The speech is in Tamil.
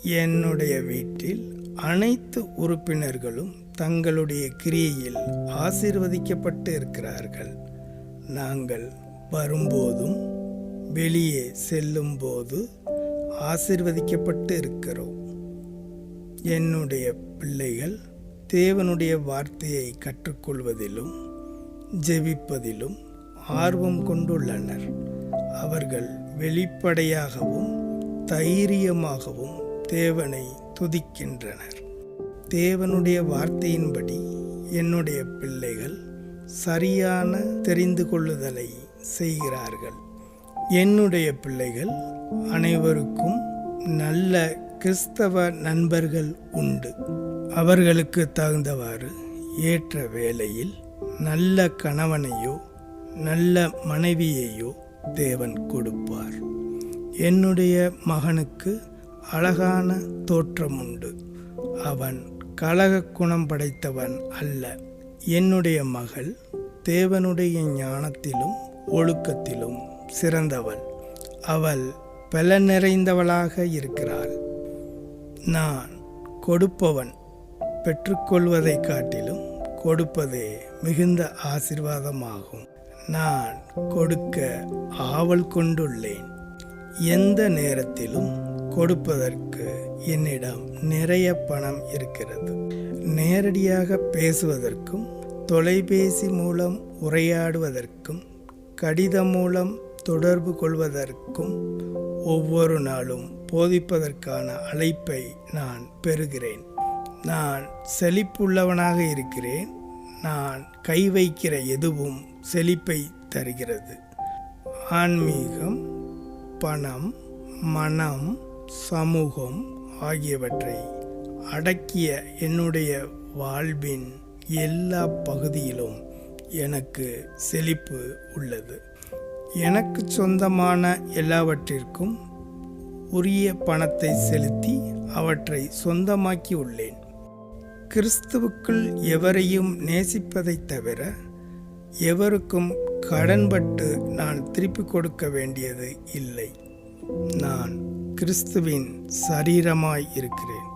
என்னுடைய வீட்டில் அனைத்து உறுப்பினர்களும் தங்களுடைய கிரியையில் ஆசீர்வதிக்கப்பட்டு இருக்கிறார்கள். நாங்கள் வரும்போதும் வெளியே செல்லும்போது ஆசீர்வதிக்கப்பட்டு இருக்கிறோம். என்னுடைய பிள்ளைகள் தேவனுடைய வார்த்தையை கற்றுக்கொள்வதிலும் ஜெபிப்பதிலும் ஆர்வம் கொண்டுள்ளனர். அவர்கள் வெளிப்படையாகவும் தைரியமாகவும் தேவனை துதிக்கின்றனர். தேவனுடைய வார்த்தையின்படி என்னுடைய பிள்ளைகள் சரியான தெரிந்து கொள்ளுதலை செய்கிறார்கள். என்னுடைய பிள்ளைகள் அனைவருக்கும் நல்ல கிறிஸ்தவ நண்பர்கள் உண்டு. அவர்களுக்கு தகுந்தவாறு ஏற்ற வேளையில் நல்ல கணவனையோ நல்ல மனைவியையோ தேவன் கொடுப்பார். என்னுடைய மகனுக்கு அழகான தோற்றம் உண்டு. அவன் கலக குணம் படைத்தவன் அல்ல. என்னுடைய மகள் தேவனுடைய ஞானத்திலும் ஒழுக்கத்திலும் சிறந்தவள். அவள் பலன் நிறைந்தவளாக இருக்கிறாள். நான் கொடுப்பவன் பெற்றுக்கொள்வதை காட்டிலும் கொடுப்பதே மிகுந்த ஆசீர்வாதமாகும். நான் கொடுக்க ஆவல் கொண்டுள்ளேன். எந்த நேரத்திலும் கொடுப்பதற்கு என்னிடம் நிறைய பணம் இருக்கிறது. நேரடியாக பேசுவதற்கும் தொலைபேசி மூலம் உரையாடுவதற்கும் கடிதம் மூலம் தொடர்பு கொள்வதற்கும் ஒவ்வொரு நாளும் போதிப்பதற்கான அழைப்பை நான் பெறுகிறேன். நான் செழிப்புள்ளவனாக இருக்கிறேன். நான் கை வைக்கிற எதுவும் செழிப்பை தருகிறது. ஆன்மீகம், பணம், மனம், சமூகம் ஆகியவற்றை அடக்கிய என்னுடைய வாழ்வின் எல்லா பகுதியிலும் எனக்கு செழிப்பு உள்ளது. எனக்கு சொந்தமான எல்லாவற்றிற்கும் உரிய பணத்தை செலுத்தி அவற்றை சொந்தமாக்கி உள்ளேன். கிறிஸ்துவுக்குள் எவரையும் நேசிப்பதைத் தவிர எவருக்கும் கடன்பட்டு நான் திருப்பிக் கொடுக்க வேண்டியது இல்லை. நான் கிறிஸ்துவின் சரீரமாய் இருக்கிறேன்.